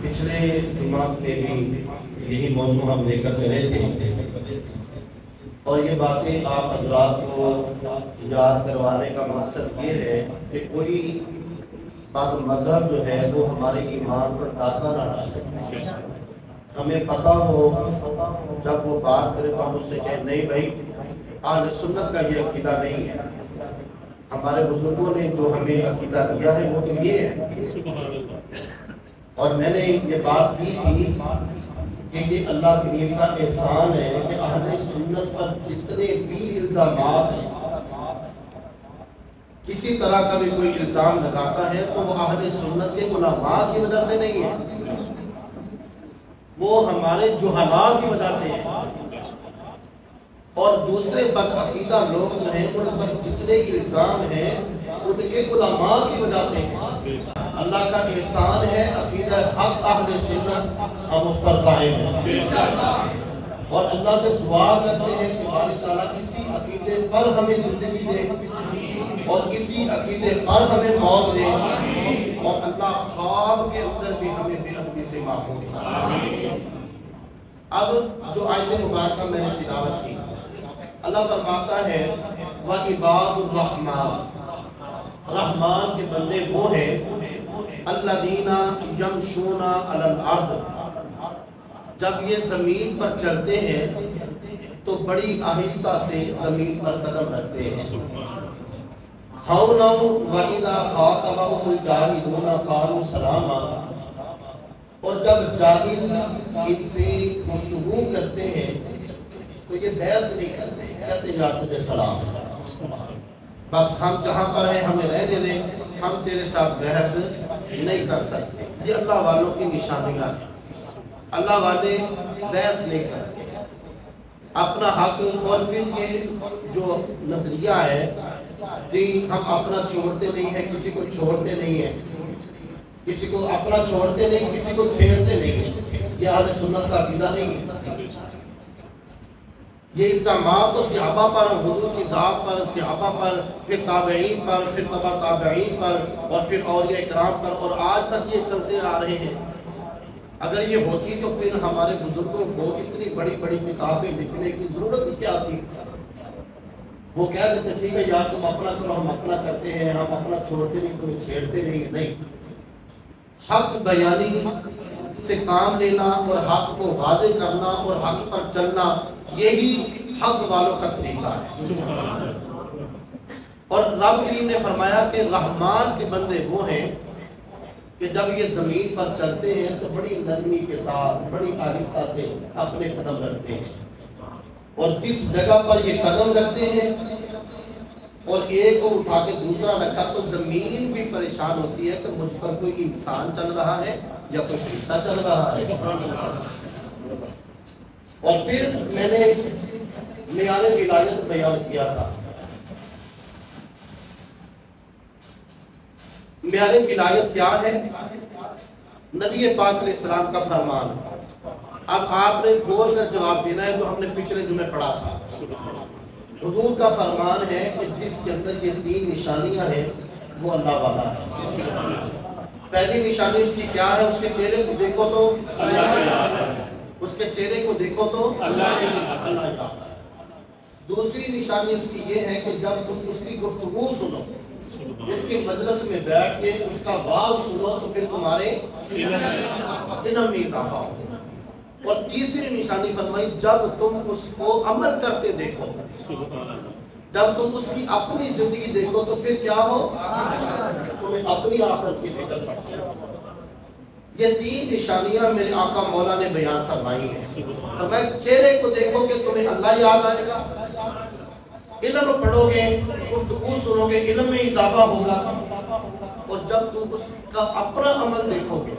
پچھلے جمعہ میں بھی یہی موضوع ہم لے کر چلے تھے اور یہ باتیں آپ حضرات کو یاد کروانے کا مقصد یہ ہے کہ کوئی بات مذہب جو ہے وہ ہمارے ایمان پر ڈاکہ نہ ڈالے. ہمیں پتہ ہو جب وہ بات کرے تو ہم اس سے کہیں نہیں بھائی اہل سنت کا یہ عقیدہ نہیں ہے. ہمارے بزرگوں نے جو ہمیں عقیدہ دیا ہے وہ تو یہ ہے. اور میں نے یہ بات کی تھی کہ یہ اللہ کریم کا احسان ہے کہ اہل سنت پر جتنے بھی الزامات ہیں کسی طرح کا بھی کوئی الزام لگاتا ہے تو وہ اہل سنت کے علماء کی وجہ سے نہیں ہے, وہ ہمارے جہلاء کی وجہ سے ہے. اور دوسرے بدعقیدہ لوگ جو ہیں ان پر جتنے الزام ہیں ان کے علماء کی وجہ سے ہیں. اللہ کا احسان ہے عقیدہ حق اہل سنت ہم اس پر قائم ہیں اور اللہ سے دعا کرتے ہیں کہ باری تعالیٰ اسی عقیدے پر ہمیں زندگی دے اور اسی عقیدے پر ہمیں موت دے اور اللہ خواب کے اندر بھی ہمیں بے ادبی سے محفوظ کرے. اب جو آیت مبارکہ میں نے تلاوت کی, اللہ فرماتا ہے وَعِبَادُ الرَّحْمَانِ, رحمان کے بندے وہ ہیں الَّذِينَ يَمْشُونَ عَلَى الْأَرْضِ, جب یہ زمین پر چلتے ہیں تو بڑی آہستہ سے زمین پر قدم رکھتے ہیں. هَوْنًا وَإِذَا خَاطَبَهُمُ الْجَاهِلُونَ قَالُوا سَلَامًا, اور جب جاہل ان سے گفتگو کرتے ہیں تو یہ بحث نہیں کرتے, کہتے ہیں یار تجھے سلام, بس ہم کہاں پر ہیں ہمیں رہنے دیں, ہم تیرے ساتھ بحث نہیں کر سکتے. یہ اللہ والوں کی نشانیاں ہیں. اللہ والے بحث نہیں کرتے اپنا حق. اور پھر یہ جو نظریہ ہے کہ ہم اپنا چھوڑتے نہیں ہیں, کسی کو چھوڑتے نہیں ہیں, کسی کو اپنا چھوڑتے نہیں, کسی کو چھیڑتے نہیں ہیں, یہ اہل سنت کا عقیدہ نہیں ہے. یہ الزامات تو صحابہ پر, حضور کی ذات پر, صحابہ پر, پھر تابعین پر, پھر تبع تابعین پر اور پھر اولیاء کرام پر, اور آج تک یہ چلتے آ رہے ہیں. اگر یہ ہوتی تو پھر ہمارے بزرگوں کو اتنی بڑی بڑی کتابیں لکھنے کی ضرورت ہی کیا تھی. وہ کہہ دیتے ٹھیک ہے یار تم اپنا کرو ہم اپنا کرتے ہیں, ہم اپنا چھوڑتے نہیں تمہیں چھیڑتے نہیں. نہیں, حق بیانی سے کام لینا اور حق کو واضح کرنا اور حق پر چلنا, یہی حق والوں کا طریقہ ہے. اور رب کریم نے فرمایا کہ رحمان کے بندے وہ ہیں کہ جب یہ زمین پر چلتے ہیں تو بڑی نرمی کے ساتھ بڑی آہستہ سے اپنے قدم رکھتے ہیں, اور جس جگہ پر یہ قدم رکھتے ہیں اور ایک کو اٹھا کے دوسرا رکھا تو زمین بھی پریشان ہوتی ہے کہ مجھ پر کوئی انسان چل رہا ہے یا کوئی فرشتہ چل رہا ہے. اور پھر میں نے میعان ولایت بیان کیا تھا. میعان ولایت کیا ہے؟ نبی پاک علیہ السلام کا فرمان. اب آپ نے بول کر جواب دینا ہے جو ہم نے پچھلے جمعے پڑھا تھا. حضور کا فرمان ہے کہ جس کے اندر یہ 3 نشانیاں ہیں وہ اللہ والا ہے. پہلی نشانی اس کی کیا ہے؟ اس کے چہرے کو دیکھو تو اس کے چہرے کو دیکھو تو اللہ ہے. دوسری نشانی اس کی یہ ہے کہ جب تم اس کی گفتگو سنو, اس کے مجلس میں بیٹھ کے اس کا واعظ سنو تو پھر تمہارے علم میں اضافہ ہو. اور تیسری نشانی فرمائی جب تم اس کو عمل کرتے دیکھو, جب تم اس کی اپنی زندگی دیکھو تو پھر کیا ہو, تمہیں اپنی آخرت کی فکر پڑتی ہے. یہ 3 نشانیاں میرے آقا مولا نے بیان فرمائی ہیں. تو میں چہرے کو دیکھو کہ تمہیں اللہ یاد آئے گا, علم پڑھو گے, گفتگو سنو گے, علم میں اضافہ ہوگا. اور جب تم اس کا اپنا عمل دیکھو گے,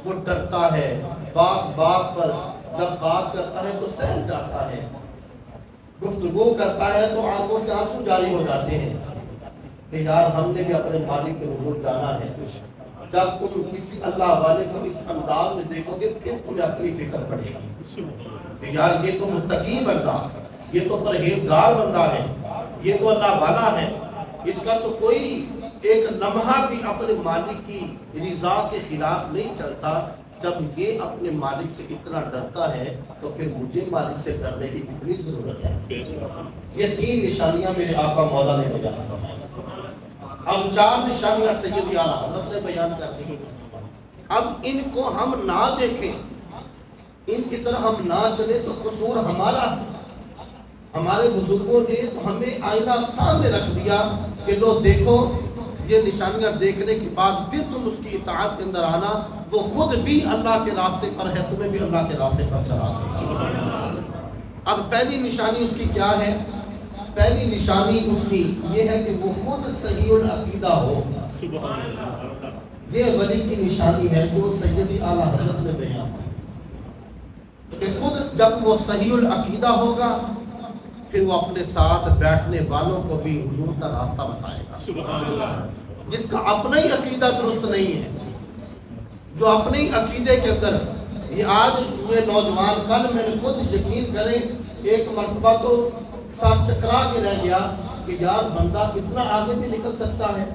وہ ڈرتا ہے بات پر, جب بات کرتا ہے تو سہم جاتا ہے, گفتگو کرتا ہے تو آنکھوں سے آنسو جاری ہو جاتے ہیں کہ یار ہم نے بھی اپنے مالک کے حضور جانا ہے. جب تم کسی اللہ والے کو اس انداز میں دیکھو گے پھر تمہیں اپنی فکر پڑے گی کہ یار یہ تو متقی بندہ, یہ تو پرہیزگار بندہ ہے, یہ تو اللہ والا ہے, اس کا تو کوئی ایک لمحہ بھی اپنے مالک کی رضا کے خلاف نہیں چلتا، جب یہ اپنے مالک سے اتنا ڈرتا ہے تو پھر مجھے مالک سے ڈرنے کی کتنی ضرورت ہے۔ یہ 3 نشانیاں میرے آقا مولا نے بیان فرمائی۔ اب 4 نشانیاں سیدی اعلیٰ حضرت نے بیان کر دی۔ اب ان کو ہم نہ دیکھیں، ان کی طرح ہم نہ چلے تو قصور ہمارا ہے۔ ہمارے بزرگوں نے تو ہمیں آئینہ سامنے رکھ دیا کہ لو دیکھو، یہ نشانیاں دیکھنے کے بعد پھر تم اس کی اطاعت کے اندر آنا، وہ خود بھی اللہ کے راستے پر ہے، تمہیں بھی اللہ کے راستے پر چلا دے۔ اب پہلی نشانی اس کی کیا ہے؟ پہلی نشانی اس کی یہ ہے کہ وہ خود صحیح العقیدہ ہو۔ یہ ولی کی نشانی ہے جو سیدی اعلیٰ حضرت نے بیان کی کہ خود جب وہ صحیح العقیدہ ہوگا پھر وہ اپنے ساتھ بیٹھنے والوں کو بھی حضور کا راستہ بتائے گا۔ جس کا اپنا ہی عقیدہ درست نہیں ہے، جو اپنے ہی عقیدے کے اندر، یہ آج یہ نوجوان، کل میں نے خود یقین کریں ایک مرتبہ تو ساتھ چکرا کے رہ گیا کہ یار بندہ اتنا آگے بھی نکل سکتا ہے۔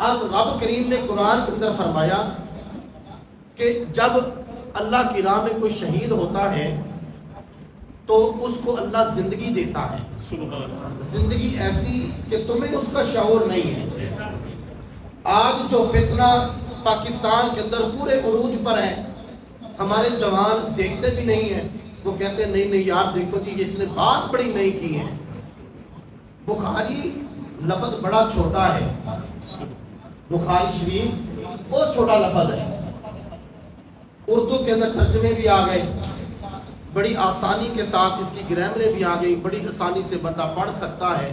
اب رب کریم نے قرآن کے اندر فرمایا کہ جب اللہ کی راہ میں کوئی شہید ہوتا ہے تو اس کو اللہ زندگی دیتا ہے، زندگی ایسی کہ تمہیں اس کا شعور نہیں ہے۔ آج جو فتنہ پاکستان کے اندر پورے عروج پر ہے، ہمارے جوان دیکھتے بھی نہیں ہیں، وہ کہتے ہیں نہیں نہیں یار دیکھو جی اس نے بات بڑی نہیں کی ہے۔ بخاری لفظ بڑا چھوٹا ہے، بخاری شریف بہت چھوٹا لفظ ہے، اردو کے اندر ترجمے بھی آ گئے، بڑی آسانی کے ساتھ اس کی گرامریں بھی آ گئی، بڑی آسانی سے بندہ پڑھ سکتا ہے،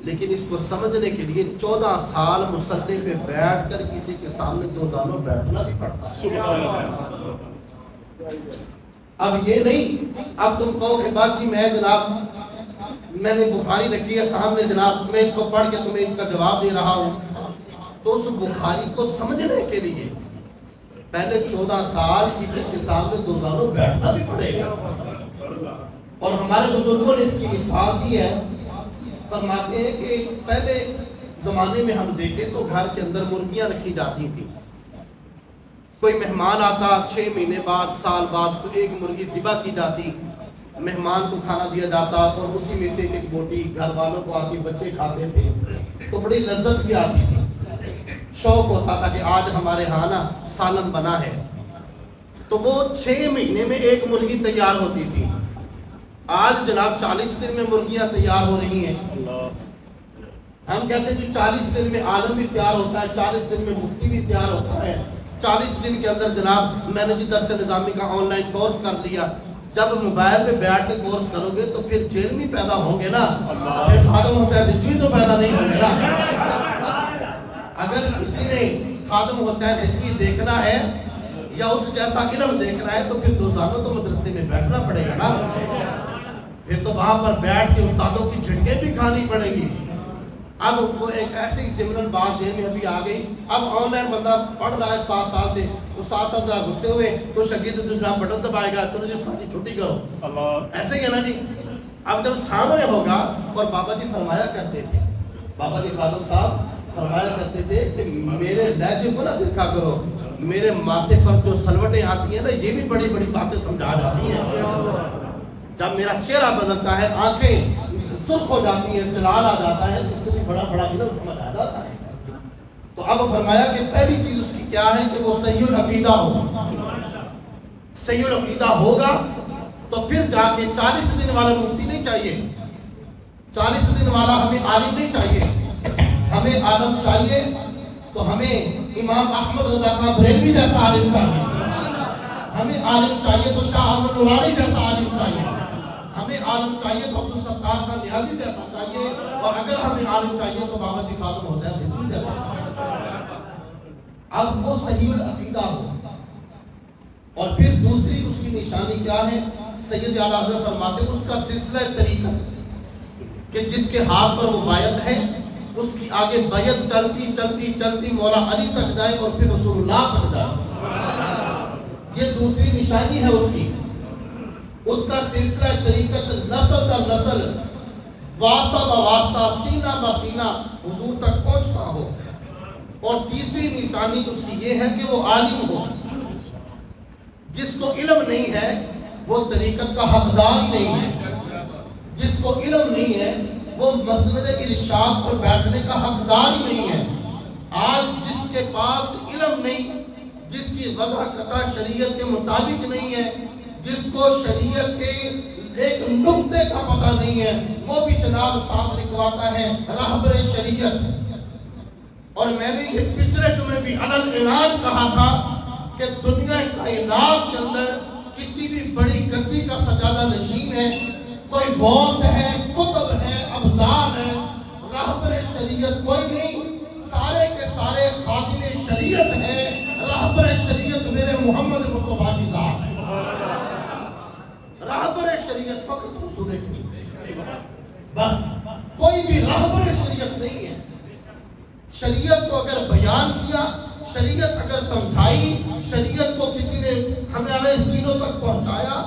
لیکن اس کو سمجھنے کے لیے 14 سال مصلی پہ بیٹھ کر کسی کے سامنے 2 سالوں بیٹھنا بھی پڑتا ہے۔ اب یہ نہیں اب تم کہو کہ باقی میں جناب میں نے بخاری رکھی ہے سامنے جناب، میں اس کو پڑھ کے تمہیں اس کا جواب دے رہا ہوں، تو اس بخاری کو سمجھنے کے لیے پہلے 14 سال کسی کے سامنے 2 سالوں بیٹھنا بھی پڑے گا۔ اور ہمارے بزرگوں نے اس کی مثال دی ہے، فرماتے ہیں کہ پہلے زمانے میں ہم دیکھیں تو گھر کے اندر مرغیاں رکھی جاتی تھی، کوئی مہمان آتا 6 مہینے بعد سال بعد تو ایک مرغی ذبح کی جاتی، مہمان کو کھانا دیا جاتا اور اسی میں سے ایک بوٹی گھر والوں کو آتی، بچے کھاتے تھے تو بڑی لذت بھی آتی تھی، شوق ہوتا تھا کہ آج ہمارے ہاں نا سالن بنا ہے۔ تو وہ 6 مہینے میں ایک مرغی تیار ہوتی تھی، آج جناب 40 دن میں مرغیاں تیار ہو رہی ہیں۔ ہم کہتے ہیں کہ 40 دن میں عالم بھی تیار ہوتا ہے، 40 دن میں مفتی بھی تیار ہوتا ہے، 40 دن کے اندر جناب میں نے درس نظامی کا آن لائن کورس کر لیا۔ جب موبائل پہ بیٹھ کے کورس کرو گے تو پھر جیل میں پیدا ہوں گے نا، پھر خادم حسین رضوی تو پیدا نہیں ہوں گے نا۔ اگر کسی نے خادم حسین رضوی دیکھنا ہے یا اس جیسا علم دیکھنا ہے تو پھر 2 سالوں تو مدرسے میں بیٹھنا پڑے گا نا، پھر تو وہاں پر بیٹھ کے استادوں کی جھٹکیں بھی کھانی پڑے گی۔ اب وہ ایک ایسی جملن بات ذہن میں ابھی آ گئی، اب آن لائن بندہ پڑھ رہا ہے 7 سال سے، تو 7 سال ذرا غصے ہوئے تو شاگرد جہاں بٹن دبائے گا چلو جی ساری چھٹی کرو، ایسے ہی ہے نا جی۔ اب جب سامنے ہوگا، اور بابا جی فرمایا کرتے تھے، بابا جی خادم صاحب فرمایا کرتے تھے کہ میرے لہجے کو نہ دیکھا کرو، میرے ماتھے پر جو سلوٹیں آتی ہیں نا یہ بھی بڑی بڑی باتیں سمجھا جاتی ہیں۔ جب میرا چہرہ بدلتا ہے، آنکھیں سرخ ہو جاتی ہیں، جلال آ جاتا ہے، اس سے بھی بڑا بڑا علم سمجھ آ جاتا ہے۔ تو اب فرمایا کہ پہلی چیز اس کی کیا ہے کہ وہ صحیح العقیدہ ہو، صحیح العقیدہ ہوگا تو پھر جا کے 40 دن والا مفتی نہیں چاہیے، 40 دن والا ہمیں عالم نہیں چاہیے، ہمیں عالم چاہیے تو ہمیں امام احمد رضا خان بریلوی جیسا عالم چاہیے، ہمیں عالم چاہیے تو شاہ احمد نورانی جیسا عالم چاہیے، ہمیں عالم چاہیے تو عبدالستار خان نیازی جیسا چاہیے، اور اگر ہمیں عالم چاہیے تو بابا جی خادم حسین رضوی جیسا چاہیے۔ اب وہ صحیح العقیدہ ہو۔ اور پھر دوسری اس کی نشانی کیا ہے؟ سید اعلیٰ حضرت فرماتے ہیں اس کا سلسلہ طریقت، کہ جس کے ہاتھ پر وہ بیعت ہے اس کی آگے بیعت چلتی چلتی چلتی مولا علی تک جائے اور پھر رسول اللہ تک جائے، یہ دوسری نشانی ہے اس کی۔ اس کا سلسلہ طریقت نسل در نسل واسطہ بواسطہ سینہ بسینہ حضور تک پہنچتا ہو. اور تیسری نشانی اس کی یہ ہے کہ وہ عالم ہو. جس کو علم نہیں ہے وہ طریقت کا حقدار ہی نہیں ہے. جس کو علم نہیں ہے وہ مسند ارشاد پر بیٹھنے کا حقدار ہی نہیں ہے. آج جس کے پاس علم نہیں، جس کی وضع قطع شریعت کے مطابق نہیں ہے، جس کو شریعت کے ایک نقطے کا پتہ نہیں ہے، وہ بھی جناب ساتھ لکھواتا ہے رہبر شریعت. اور میں نے یہ پچھلے جمعے بھی علل اعلان کہا تھا کہ دنیا کائنات کے اندر کسی بھی بڑی گدی کا سجادہ نشین ہے، کوئی غوث ہے، قطب ہے، ابدال ہے، رہبر شریعت کوئی نہیں. سارے کے سارے خادم شریعت ہیں. رہبر شریعت میرے محمد مصطفیٰ کی ذات ہے. رہبر شریعت فقط رسول کریم، بس کوئی بھی رہبر شریعت نہیں ہے. شریعت کو اگر بیان کیا، شریعت اگر سمجھائی، شریعت کو کسی نے ہمارے سینوں تک پہنچایا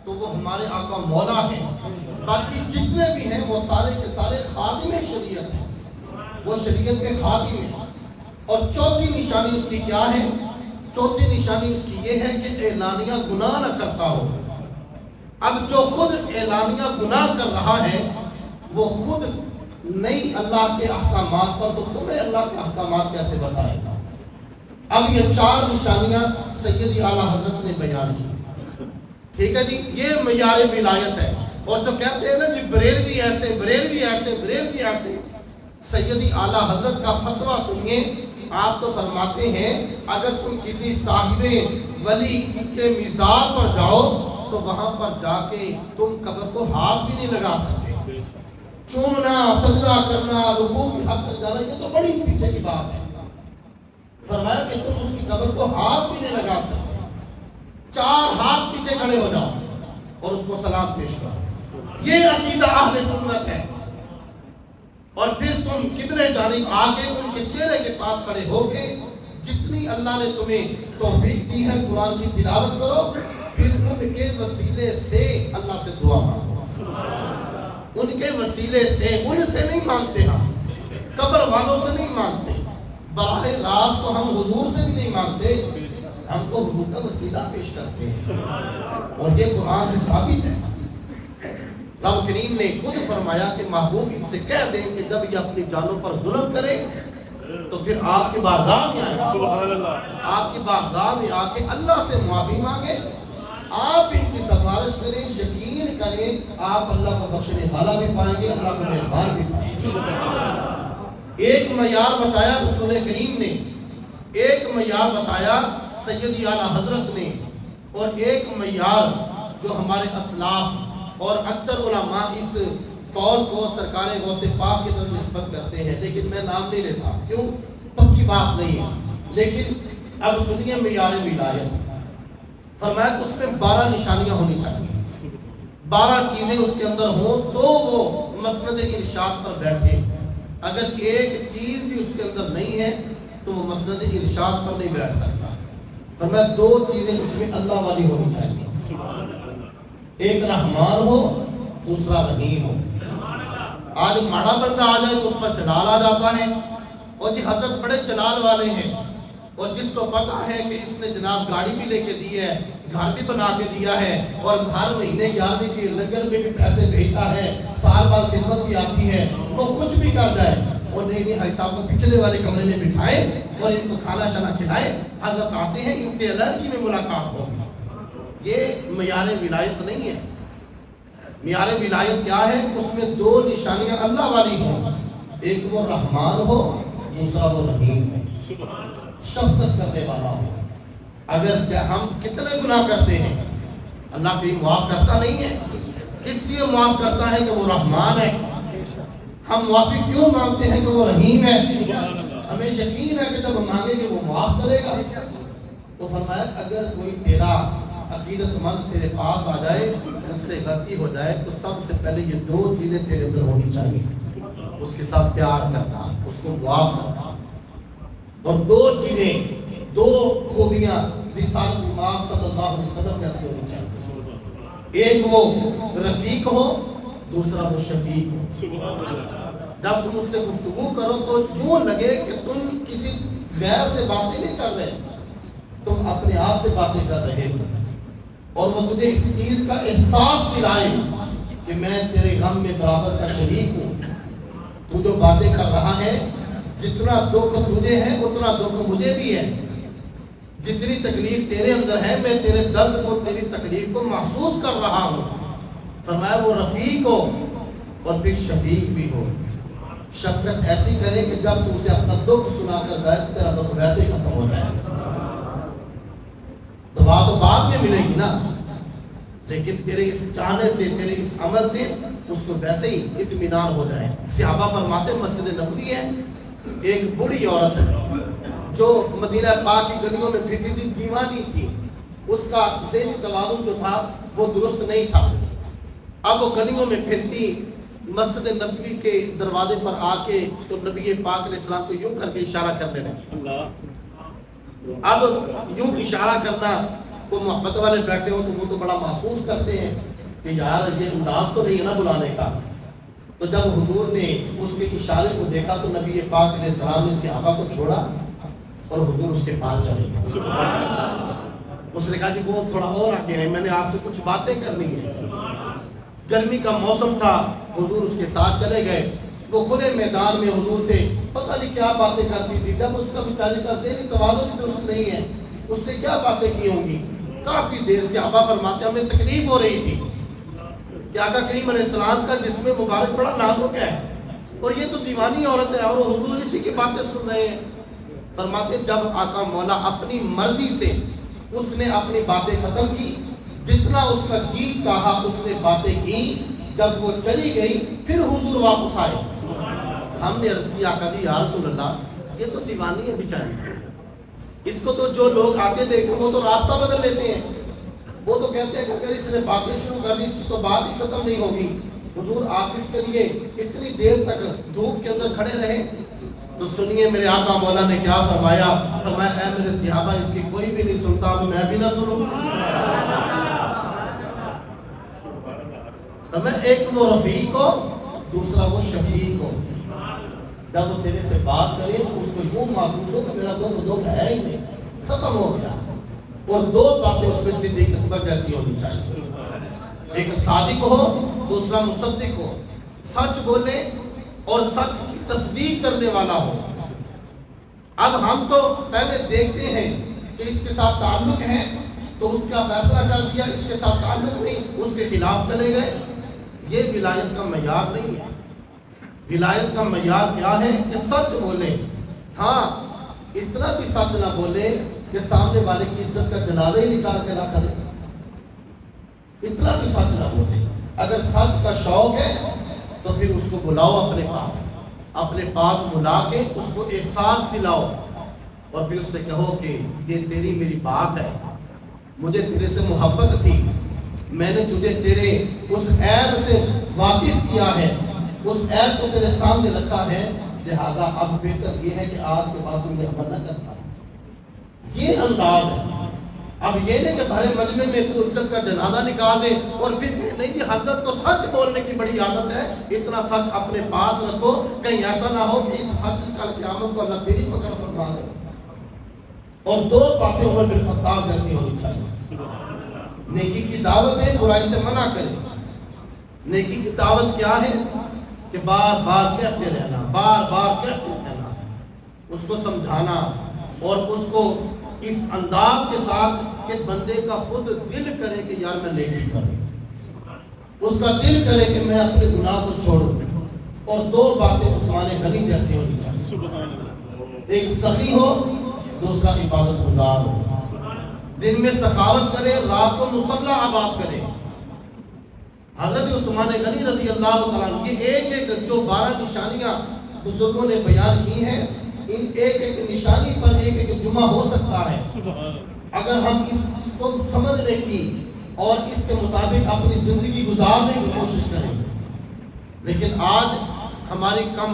تو وہ ہمارے آقا مولا ہیں. باقی جتنے بھی ہیں وہ سارے کے سارے خادم شریعت ہیں، وہ شریعت کے خادم ہیں. اور چوتھی نشانی اس کی کیا ہے؟ چوتھی نشانی اس کی یہ ہے کہ اعلانیہ گناہ نہ کرتا ہو. اب جو خود اعلانیہ گناہ کر رہا ہے وہ خود نہیں اللہ کے احکامات پر، تو تمہیں اللہ کے احکامات کیسے بتائے گا؟ اب یہ 4 نشانیاں سیدی اعلیٰ حضرت نے بیان کی. ٹھیک ہے جی، یہ معیار ولایت ہے. اور جو کہتے ہیں نا جی بریلوی ایسے، بریلوی ایسے، بریلوی ایسے، سیدی اعلیٰ حضرت کا فتویٰ سنیے. آپ تو فرماتے ہیں اگر تم کسی صاحب ولی کے مزار پر جاؤ تو وہاں پر جا کے تم قبر کو ہاتھ بھی نہیں لگا سکتے. چومنا، سجدہ کرنا، رکوع کی حد تک جانا، یہ تو بڑی پیچھے کی بات ہے. فرمایا کہ تم اس کی قبر کو ہاتھ بھی نہیں لگا سکتے. 4 ہاتھ پیچھے کھڑے ہو جاؤ اور اس کو سلام پیش کرو. یہ عقیدہ اہل سنت ہے. اور پھر تم قبلے جانب آگے ان کے چہرے کے پاس کھڑے ہو کے جتنی اللہ نے تمہیں توفیق دی ہے قرآن کی تلاوت کرو. پھر ان کے وسیلے سے اللہ سے دعا مانگو. ان کے وسیلے سے، ان سے نہیں مانگتے، ہم قبر والوں سے نہیں مانگتے، براہ راست تو ہم حضور سے بھی نہیں مانگتے، ہم تو حضور کا وسیلہ پیش کرتے ہیں. اور یہ قرآن سے ثابت ہے. رب کریم نے خود فرمایا کہ محبوب ان سے کہہ دیں کہ جب یہ اپنی جانوں پر ظلم کرے تو پھر آپ کی بارگاہ میں آئے، آپ کی بارگاہ میں آ کے اللہ سے معافی مانگے، آپ ان کی سفارش کریں، یقین کریں آپ اللہ کو بخشنے والا بھی پائیں گے، اللہ کو مہربان بھی پائیں گے. ایک معیار بتایا رسول کریم نے، ایک معیار بتایا سیدی اعلیٰ حضرت نے، اور ایک معیار جو ہمارے اسلاف اور اکثر علماء اس قول کو سرکار غوث پاک کی طرف نسبت کرتے ہیں، لیکن میں نام نہیں لیتا، کیوں؟ پکی بات نہیں ہے. لیکن اب سنیے معیار ولایت. فرمایا کہ اس میں 12 نشانیاں ہونی چاہیے، 12 چیزیں اس کے اندر ہوں تو وہ مسند ارشاد پر بیٹھے. اگر ایک چیز بھی اس کے اندر نہیں ہے تو وہ مسند ارشاد پر نہیں بیٹھ سکتا. فرمایا 2 چیزیں اس میں اللہ والی ہونی چاہیے، ایک رحمان ہو، دوسرا رحیم ہو. آج ماڑا بندہ آ جائے تو اس پر جلال آ جاتا ہے، اور جی حضرت بڑے جلال والے ہیں، اور جس کو پتا ہے کہ اس نے جناب گاڑی بھی لے کے دی ہے، گھر بھی بنا کے دیا ہے، اور ہر مہینے 11ویں کی لنگر میں بھی پیسے بھیجتا ہے، سال بعد خدمت بھی آتی ہے، وہ کچھ بھی کر جائے اور نہیں بھائی صاحب کو پچھلے والے کمرے میں بٹھائے اور ان کو کھانا شانا کھلائے. حضرت آتے ہیں، ان سے الرجی میں ملاقات ہوگی. یہ معیار ولایت نہیں ہے. معیار ولایت کیا ہے کہ اس میں 2 نشانیاں اللہ والی ہوں، ایک وہ رحمان ہو، دوسرا وہ رحیم ہو، شفقت کرنے والا ہو. اگر ہم کتنے گناہ کرتے ہیں، اللہ کہیں معاف کرتا نہیں ہے. کس لیے معاف کرتا ہے کہ وہ رحمان ہے. ہم معافی کیوں مانگتے ہیں کہ وہ رحیم ہے؟ ہمیں یقین ہے کہ جب مانگے گے وہ معاف کرے گا. تو فرمایا اگر کوئی تیرا عقیدت مند تیرے پاس آ جائے، اس سے غلطی ہو جائے، تو سب سے پہلے یہ 2 چیزیں تیرے اندر ہونی چاہیے، اس کے ساتھ پیار کرنا، اس کو معاف کرنا. اور 2 چیزیں، 2 خوبیاں رسالت امام صلی اللہ علیہ وسلم کیسے ہونی چاہیے. ایک وہ رفیق ہو، دوسرا وہ شفیق ہو۔ جب تم اس سے گفتگو کرو تو یوں لگے کہ تم کسی غیر سے باتیں نہیں کر رہے، تم اپنے آپ سے باتیں کر رہے ہو، اور وہ تجھے اس چیز کا احساس دلائے کہ میں تیرے غم میں برابر کا شریک ہوں۔ تو جو باتیں کر رہا ہے، جتنا دکھ تجھے ہے اتنا دکھ مجھے بھی ہے، جتنی تکلیف تیرے اندر ہے میں تیرے درد کو، تیری تکلیف کو محسوس کر رہا ہوں۔ فرمایا وہ رفیق ہو اور پھر شفیق بھی ہو، شفقت ایسی کرے کہ جب تو اسے اپنا دکھ سنا کر گئے تو تیرا دکھ ویسے ہی ختم ہو جائے۔ دعا تو بعد میں ملے گی نا، لیکن تیرے اس چاہنے سے، تیرے اس عمل سے اس کو ویسے ہی اطمینان ہو جائے۔ صحابہ فرماتے مسجد نبوی ہے، ایک بڑی عورت ہے جو مدینہ پاک کی گلیوں میں پھرتی تھی، دیوانی تھی، اس کا ذہنی توازن جو تھا وہ درست نہیں تھا۔ اب وہ گلیوں میں پھرتی، مسجد نبوی کے دروازے پر آ کے تو نبی پاک علیہ السلام کو یوں کر کے اشارہ کرنے لگی۔ اب یوں اشارہ کرنا، کوئی محبت والے بیٹھے ہو تو وہ تو بڑا محسوس کرتے ہیں کہ یار یہ انداز تو نہیں ہے نا بلانے کا۔ تو جب حضور نے اس کے اشارے کو دیکھا تو نبی پاک علیہ السلام نے صحابہ کو چھوڑا اور حضور اس کے پاس چلے گئے۔ اس نے کہا کہ وہ تھوڑا اور آگے ہے، میں نے آپ سے کچھ باتیں کرنی ہے۔ گرمی کا موسم تھا، حضور اس کے ساتھ چلے گئے۔ وہ کھلے میدان میں حضور سے پتہ نہیں کیا باتیں کرتی تھی، جب اس کا بیچارے کا ذہنی توازن بھی درست نہیں ہے، اس نے کیا باتیں کی ہوں گی۔ کافی دیر سے صحابہ فرماتے ہمیں تکلیف ہو رہی تھی کہ آقا کریم علیہ السلام کا جسم مبارک بڑا نازک ہے اور یہ تو دیوانی عورت ہے اور حضور اسی کی باتیں سن رہے ہیں۔ فرماتے جب آقا مولا اپنی مرضی سے اس نے اپنی باتیں ختم کی، جتنا اس کا جی چاہا اس نے باتیں کی، جب وہ چلی گئی پھر حضور واپس آئے۔ ہم نے عرض کیا آقا جی یا رسول اللہ، یہ تو دیوانی ہے بیچاری، اس کو تو جو لوگ آتے دیکھیں وہ تو راستہ بدل لیتے ہیں، وہ تو کہتے ہیں کہ اگر اس نے باتیں شروع کر دی اس کی تو بات ہی ختم نہیں ہوگی۔ حضور آپ اس کے لیے اتنی دیر تک دھوپ کے اندر کھڑے رہے؟ تو سنیے میرے آقا مولا نے کیا فرمایا۔ فرمایا اے میرے صحابہ، اس کی کوئی بھی نہیں سنتا اب میں بھی نہ سنوں۔ ایک وہ رفیق ہو، دوسرا وہ شفیق ہو۔ جب وہ تیرے سے بات کرے تو اس کو یوں محسوس ہو کہ میرا دکھ ہے ہی نہیں، ختم ہو گیا۔ اور دو باتیں اس میں صدیق اکبر جیسی ہونی چاہیے، ایک صادق ہو، دوسرا مصدق ہو، سچ بولے اور سچ کی تصدیق کرنے والا ہو۔ اب ہم تو پہلے دیکھتے ہیں کہ اس کے ساتھ تعلق ہے تو اس کا فیصلہ کر دیا، اس کے ساتھ تعلق نہیں اس کے خلاف چلے گئے۔ یہ ولایت کا معیار نہیں ہے۔ ولایت کا معیار کیا ہے کہ سچ بولے، ہاں اتنا بھی سچ نہ بولے کہ سامنے والے کی عزت کا جنازہ ہی نکال کے رکھ دے، اتنا بھی سچ نہ بولے۔ اگر سچ کا شوق ہے تو پھر اس کو بلاؤ اپنے پاس بلا کے اس کو احساس دلاؤ اور پھر اس سے کہو کہ یہ تیری میری بات ہے، مجھے تیرے سے محبت تھی، میں نے تجھے تیرے اس عیب سے واقف کیا ہے، اس عیب کو تیرے سامنے رکھا ہے، لہذا اب بہتر یہ ہے کہ آج کے بعد تم یہ عمل نہ کرتا۔ یہ انداز ہے۔ اب یہ نہیں کہ بھرے مجمع میں تو عزت کا جنازہ نکال دے اور پھر نہیں جی حضرت کو سچ بولنے کی بڑی عادت ہے، اتنا سچ اپنے پاس رکھو کہیں ایسا نہ ہو کہ اس سچ کل قیامت کو اللہ تیری پکڑ فرما دے۔ اور دو باتیں عمر بن خطاب جیسی ہونی چاہیے، نیکی کی دعوت ہے، برائی سے منع کرے۔ نیکی کی دعوت کیا ہے کہ بار بار کہتے رہنا، بار بار کہتے رہنا، اس کو سمجھانا اور اس کو اس انداز کے ساتھ کہ بندے کا خود دل کرے کہ یار میں نیکی کروں، اس کا دل کرے کہ میں اپنے گناہ کو چھوڑوں۔ اور دو باتیں عثمان غنی جیسی ہونی چاہیے، ایک سخی ہو، دوسرا عبادت گزار ہو، دن میں سخاوت کرے، رات کو مصلح آباد کرے۔ حضرت عثمان غنی رضی اللہ تعالیٰ عنہ، یہ ایک ایک جو 12 نشانیاں بزرگوں نے بیان کی ہیں، ان ایک ایک نشانی پر ایک ایک جمعہ ہو سکتا ہے اگر ہم اس کو سمجھنے کی اور اس کے مطابق اپنی زندگی گزارنے کی کوشش کریں۔ لیکن آج ہماری کم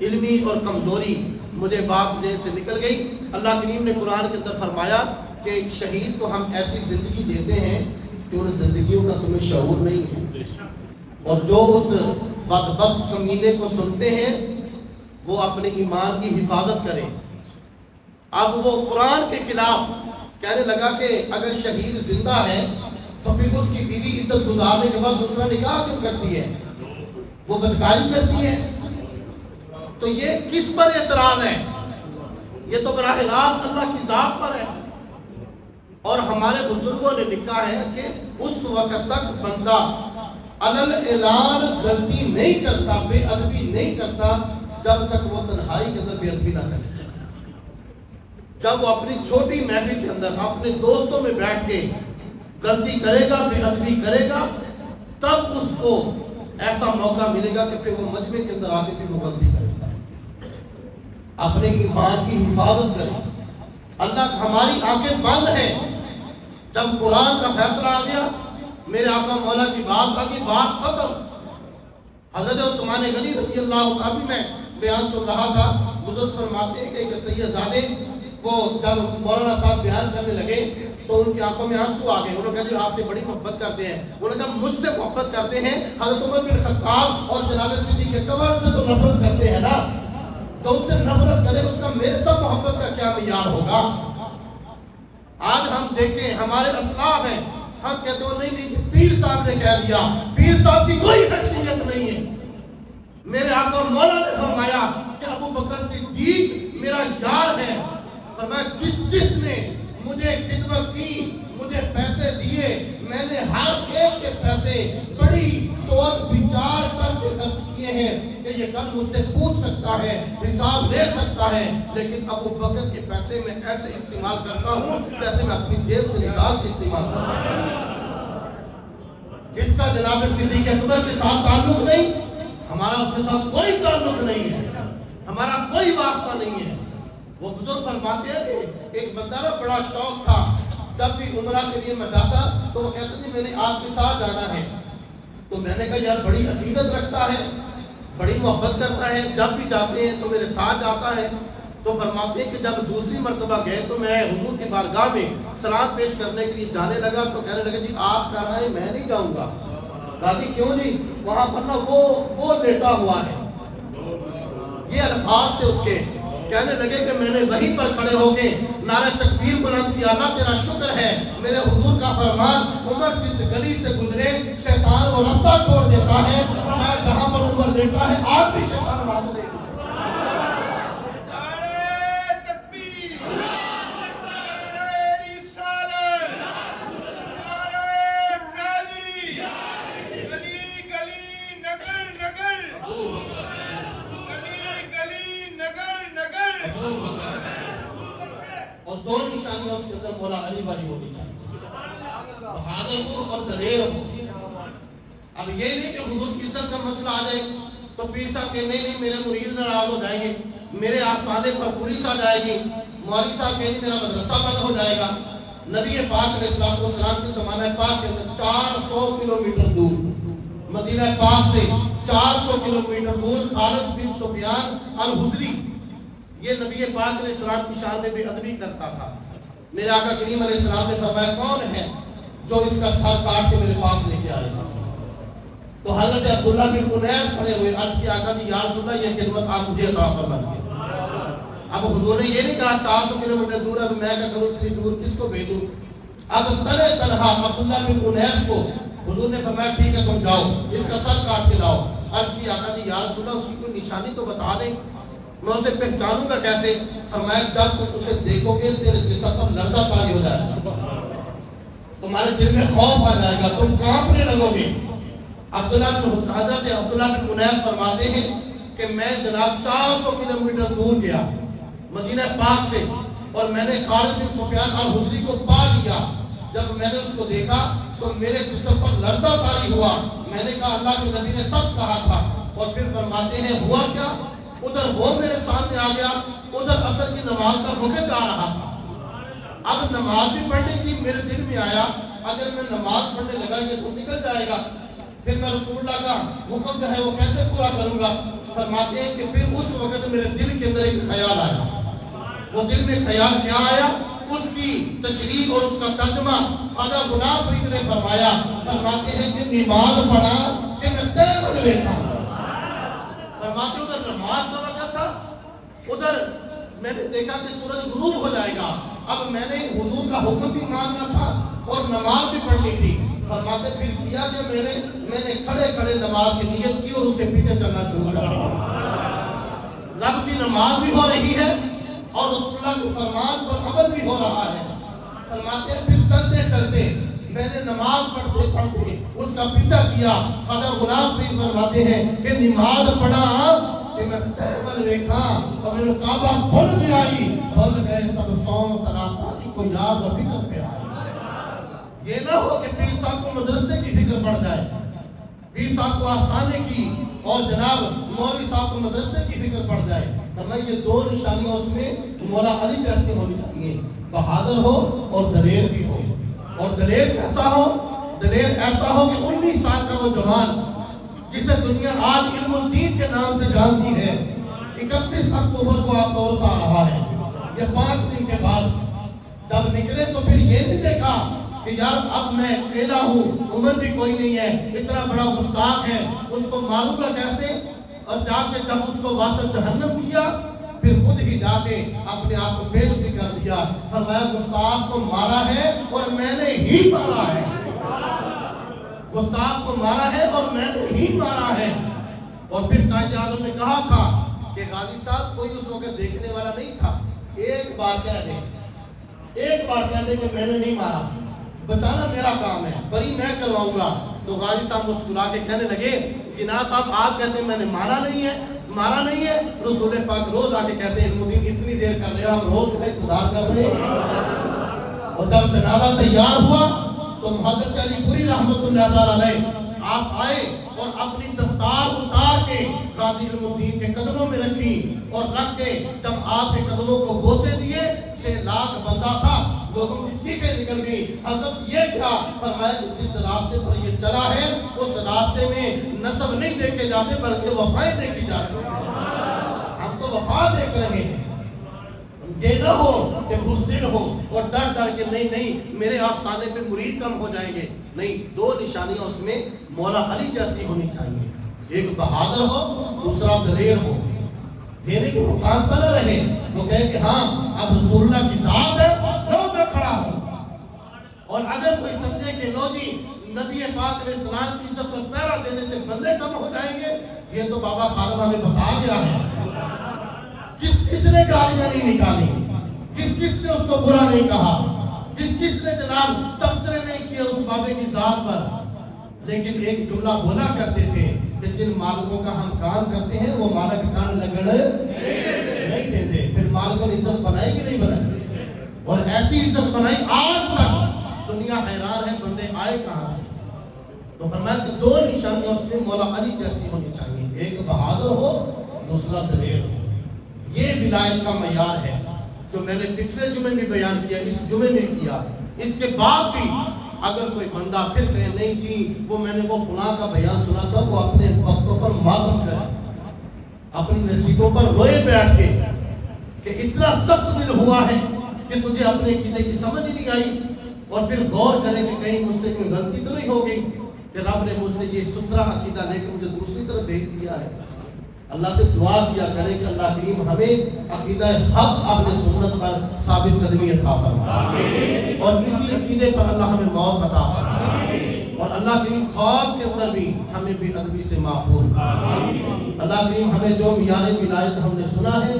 علمی اور کمزوری مجھے بات ذہن سے نکل گئی۔ اللہ کریم نے قرآن کے اندر فرمایا کہ شہید کو ہم ایسی زندگی دیتے ہیں کہ ان زندگیوں کا تمہیں شعور نہیں ہے۔ اور جو اس بدبخت کمینے کو سنتے ہیں وہ اپنے ایمان کی حفاظت کریں۔ اب وہ قرآن کے خلاف کہنے لگا کہ اگر شہید زندہ ہے تو پھر اس کی بیوی عدت گزارنے کے بعد دوسرا نکاح کیوں کرتی ہے؟ وہ بدکاری کرتی ہے۔ تو یہ کس پر اعتراض ہے؟ یہ تو براہ راست اللہ کی ذات پر ہے۔ اور ہمارے بزرگوں نے لکھا ہے کہ اس وقت تک بندہ علل اعلان غلطی نہیں کرتا، بے ادبی نہیں کرتا، جب تک وہ تنہائی کے اندر بے ادبی نہ کرے۔ جب وہ اپنی چھوٹی محفل کے اندر اپنے دوستوں میں بیٹھ کے غلطی کرے گا، بے ادبی کرے گا، تب اس کو ایسا موقع ملے گا کہ پھر وہ مجمع کے اندر آتے پھر وہ غلطی کرے گا۔ اپنے ایمان کی حفاظت کرے۔ اللہ ہماری آنکھیں بند ہیں۔ جب قرآن کا فیصلہ آ گیا، میرے آقا مولا کی بات آ گئی، بات ختم۔ حضرت عثمان غنی رضی اللہ عنہ میں بیان سن رہا تھا، بزرگ فرماتے ہیں کہ ایک سید زادے وہ جب مولانا صاحب بیان کرنے لگے تو ان کی آنکھوں میں آنسو آ گئے۔ انہوں نے کہا جو آپ سے بڑی محبت کرتے ہیں۔ انہوں نے کہا مجھ سے محبت کرتے ہیں، حضرت عمر بن خطاب اور جناب صدیق اکبر سے تو نفرت کرتے ہیں نا، تو ان سے نفرت کرے اس کا میرے ساتھ محبت کا کیا معیار ہوگا؟ آج ہم دیکھیں ہمارے اسلاف ہیں، ہم کہتے ہیں نہیں پیر صاحب نے کہہ دیا، پیر صاحب کی کوئی حیثیت نہیں ہے۔ میرے آقا مولا نے فرمایا کہ ابو بکر صدیق میرا یار ہے۔ فرمایا کس نے مجھے خدمت کی، مجھے پیسے دیے، میں نے ہر ایک کے پیسے بڑی سوچ بچار کر کے خرچ کیے ہیں کہ یہ کل مجھ سے پوچھ سکتا ہے، حساب لے سکتا ہے، لیکن ابو بکر کے پیسے میں ایسے استعمال کرتا ہوں جیسے میں اپنی جیب سے نکال کے استعمال کرتا ہوں۔ جس کا جناب صدیق اکبر کے ساتھ تعلق نہیں، ہمارا اس کے ساتھ کوئی تعلق نہیں ہے، ہمارا کوئی واسطہ نہیں ہے۔ وہ بزرگ فرماتے ہیں کہ ایک بندہ نا بڑا شوق تھا، جب بھی عمرہ کے لیے میں جاتا تو وہ کہتا تھی میں نے آپ کے ساتھ جانا ہے۔ تو میں نے کہا یار بڑی عقیدت رکھتا ہے، بڑی محبت کرتا ہے، جب بھی جاتے ہیں تو میرے ساتھ جاتا ہے۔ تو فرماتے ہیں کہ جب دوسری مرتبہ گئے تو میں حضور کی بارگاہ میں سلام پیش کرنے کے لیے جانے لگا تو کہنے لگا جی آپ کہہ رہے ہیں میں نہیں جاؤں گا۔ کہا جی کیوں جی؟ وہاں پر نا وہ لیٹا ہوا ہے۔ یہ الفاظ تھے اس کے۔ کہنے لگے کہ میں نے وہیں پر کھڑے ہو کے نعرہ تکبیر بلند کیا، اللہ تیرا شکر ہے، میرے حضور کا فرمان عمر جس گلی سے گزرے شیطان وہ رستہ چھوڑ دیتا ہے، فرمایا جہاں پر عمر لیٹا ہے آپ بھی شیطان وہاں سے دیکھیں۔ اور دو نشانیاں اس کے اندر مولا علی والی ہونی چاہیے، بہادر ہو اور دلیر ہو۔ اب یہ نہیں کہ حضور کی عزت کا مسئلہ آ جائے تو پیر صاحب کہ نہیں میرے مرید ناراض ہو جائیں گے، میرے آستانے پر پولیس آ جائے گی، مولوی صاحب کہ نہیں میرا مدرسہ بند ہو جائے گا۔ نبی پاک علیہ السلام کے زمانہ پاک کے اندر 400 کلومیٹر دور، مدینہ پاک سے 400 کلومیٹر دور خالد بن سفیان الحضری، یہ نبی پاک علیہ السلام کی شان میں بے ادبی کرتا تھا۔ میرے آقا کریم علیہ السلام نے فرمایا کون ہے جو اس کا سر کاٹ کے میرے پاس لے کے آئے گا؟ تو حضرت عبداللہ بن انیس کھڑے ہوئے، عرض کیا آقا جی یا رسول اللہ یہ خدمت آپ مجھے عطا فرمائیے۔ اب حضور نے یہ نہیں کہا 400 کلومیٹر دور، اب میں کیا کروں اتنی دور کس کو بھیجوں؟ اب تلے تنہا عبداللہ بن انیس کو حضور نے فرمایا ٹھیک ہے تم جاؤ، اس کا سر کاٹ کے لاؤ۔ عرض کی آقا جی یا رسول اللہ اس کی کوئی نشانی تو بتا دیں، میں اسے پہچانوں گا کیسے؟ فرمایا جب تم اسے دیکھو گے تیرے جسم پر لرزہ طاری ہو جائے گا، تمہارے دل میں خوف آ جائے گا، تم کانپنے لگو گے۔ حضرت عبداللہ بن انیس فرماتے ہیں کہ میں جناب 400 کلومیٹر دور گیا مدینہ پاک سے، اور میں نے خالد بن سفیان الحضری کو پا لیا۔ جب میں نے اس کو دیکھا تو میرے جسم پر لرزہ طاری ہوا۔ میں نے کہا اللہ کے نبی نے سچ کہا تھا۔ اور پھر فرماتے ہیں ہوا کیا؟ ادھر وہ میرے سامنے آ گیا، ادھر عصر کی نماز کا وقت آ رہا تھا۔ اب نماز بھی پڑھنی تھی، میرے دل میں آیا اگر میں نماز پڑھنے لگا یہ تو نکل جائے گا، پھر میں رسول اللہ کا حکم جو ہے وہ کیسے پورا کروں گا؟ فرماتے ہیں کہ پھر اس وقت میرے دل کے اندر ایک خیال آیا۔ وہ دل میں خیال کیا آیا؟ اس کی تشریح اور اس کا ترجمہ خواجہ غلام فرید نے فرمایا۔ فرماتے ہیں کہ نماز پڑھا کہ میں تو دیکھا فرماتے ادھر نماز کا وقت تھا، ادھر میں نے دیکھا کہ سورج غروب ہو جائے گا، اب میں نے حضور کا حکم بھی ماننا تھا اور نماز بھی پڑھنی تھی۔ فرماتے پھر کیا کہ میں نے کھڑے کھڑے نماز کی نیت کی اور اس کے پیچھے چلنا شروع کر دیا۔ رب کی نماز بھی ہو رہی ہے اور رسول اللہ کے فرمان پر عمل بھی ہو رہا ہے۔ فرماتے ہیں پھر چلتے چلتے میں نے نماز پڑھتے پڑھتے اس کا پیچھا کیا۔ خواجہ غلام پیر فرماتے ہیں کہ نماز پڑھا کہ میں تہمل دیکھا اور میں نے کعبہ بھول گیا ہی، بھول گئے سب سوم سلام کو یاد و فکر پہ آئی۔ یہ نہ ہو کہ پیر صاحب کو مدرسے کی فکر پڑ جائے، پیر صاحب کو آستانے کی اور جناب مولوی صاحب کو مدرسے کی فکر پڑ جائے۔ فرمایا یہ دو نشانیاں اس میں مولا علی جیسی ہونی چاہیے، بہادر ہو اور دلیر بھی ہو۔ اور دلیر کیسا ہو؟ دلیر ایسا ہو کہ 19 سال کا وہ جوان جسے دنیا آج علم الدین کے نام سے جانتی ہے، 31 اکتوبر کو آپ کا عرصہ آ رہا ہے، یہ 5 دن کے بعد جب نکلے تو پھر یہ نہیں دیکھا کہ یار اب میں اکیلا ہوں، عمر بھی کوئی نہیں ہے، اتنا بڑا گستاخ ہے، اس کو ماروں گا کیسے؟ اور جا کے جب اس کو واسط جہنم کیا پھر خود ہی جا کے اپنے آپ کو پیش بھی کر دیا۔ فرمایا گستاخ کو مارا ہے اور میں نے ہی مارا ہے، گستاخ کو مارا ہے اور میں نے ہی مارا ہے۔ اور پھر قائد اعظم نے کہا تھا کہ غازی صاحب کوئی اس وقت دیکھنے والا نہیں تھا، ایک بار کہہ دے کہ میں نے نہیں مارا، بچانا میرا کام ہے، بری میں کرواؤں گا۔ تو غازی صاحب مسکرا کے کہنے لگے جناب صاحب آپ کہتے ہیں میں نے مارا نہیں ہے، رسول پاک روز آ کے کہتے ہیں مدین اتنی دیر کر رہے ہیں، ہم روز جو ہے انتظار کر رہے ہیں۔ اور جب جنازہ تیار ہوا تو محدث علی پوری رحمت اللہ تعالیٰ علیہ آپ آئے اور اپنی دستار اتار کے غازی علم الدین کے قدموں میں رکھی اور رکھ کے جب آپ کے قدموں کو بوسے دیے، 6 لاکھ بندہ تھا، لوگوں کی چیخیں نکل گئی۔ حضرت یہ کیا فرمایا کہ جس راستے پر یہ چلا ہے اس راستے میں نسب نہیں دیکھے جاتے بلکہ وفائیں دیکھی جاتی ہیں۔ ہم تو وفا دیکھ رہے ہیں، یہ نہ ہو کہ بزدل ہو اور ڈر ڈر کے نہیں میرے آستانے پہ مرید کم ہو جائیں گے، نہیں، 2 نشانیاں اس میں مولا علی جیسی ہونی چاہیے، ایک بہادر ہو دوسرا دلیر ہو۔ یہ نہیں کہ وہ کانتا نہ رہے، وہ کہے کہ ہاں اب رسول اللہ کی ذات ہے، لو میں کھڑا ہوں۔ اور اگر کوئی سمجھے کہ لو جی نبی پاک علیہ السلام کی عزت پر پہرا دینے سے بندے کم ہو جائیں گے، یہ تو بابا خالد ہمیں بتا گیا ہے۔ کس نے گالیاں نہیں نکالی، کس نے اس کو برا نہیں کہا، کس نے جناب تبصرے نہیں کیے اس بابے کی ذات پر، لیکن ایک جملہ بولا کرتے تھے کہ جن مالکوں کا ہم کام کرتے ہیں وہ مالک کان لگڑ نہیں دیتے، پھر مالکوں نے عزت بنائی کہ نہیں بنائی؟ اور ایسی عزت بنائی آج تک دنیا حیران ہے بندے آئے کہاں سے۔ تو فرمایا کہ 2 نشانیاں اس میں مولا علی جیسی ہونی چاہیے، ایک بہادر ہو دوسرا دلیر ہو۔ یہ ولایت کا معیار ہے جو میں نے پچھلے جمعے میں بیان کیا، اس جمعے میں کیا۔ اس کے بعد بھی اگر کوئی بندہ پھر کہے نہیں جی وہ میں نے وہ فلاں کا بیان سنا تھا، وہ اپنے وقتوں پر ماتم کرے، اپنی نصیبوں پر روئے بیٹھ کے کہ اتنا سخت دل ہوا ہے کہ تجھے اپنے عقیدے کی سمجھ نہیں آئی، اور پھر غور کرے کہ کہیں مجھ سے کوئی غلطی تو نہیں ہو گئی کہ رب نے مجھ سے یہ ستھرا عقیدہ لے کے مجھے دوسری طرف بھیج دیا ہے۔ اللہ سے دعا کیا کرے کہ اللہ کریم ہمیں عقیدہ حق اہل سنت پر ثابت قدمی عطا فرمائے، اور اسی عقیدے پر اللہ ہمیں موت عطا فرمائے، اور اللہ کریم خواب کے اندر بھی ہمیں بے ادبی سے محفوظ۔ اللہ کریم ہمیں جو معیار ولایت ہم نے سنا ہے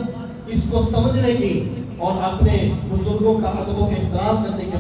اس کو سمجھنے کی اور اپنے بزرگوں کا ادب و احترام کرنے کے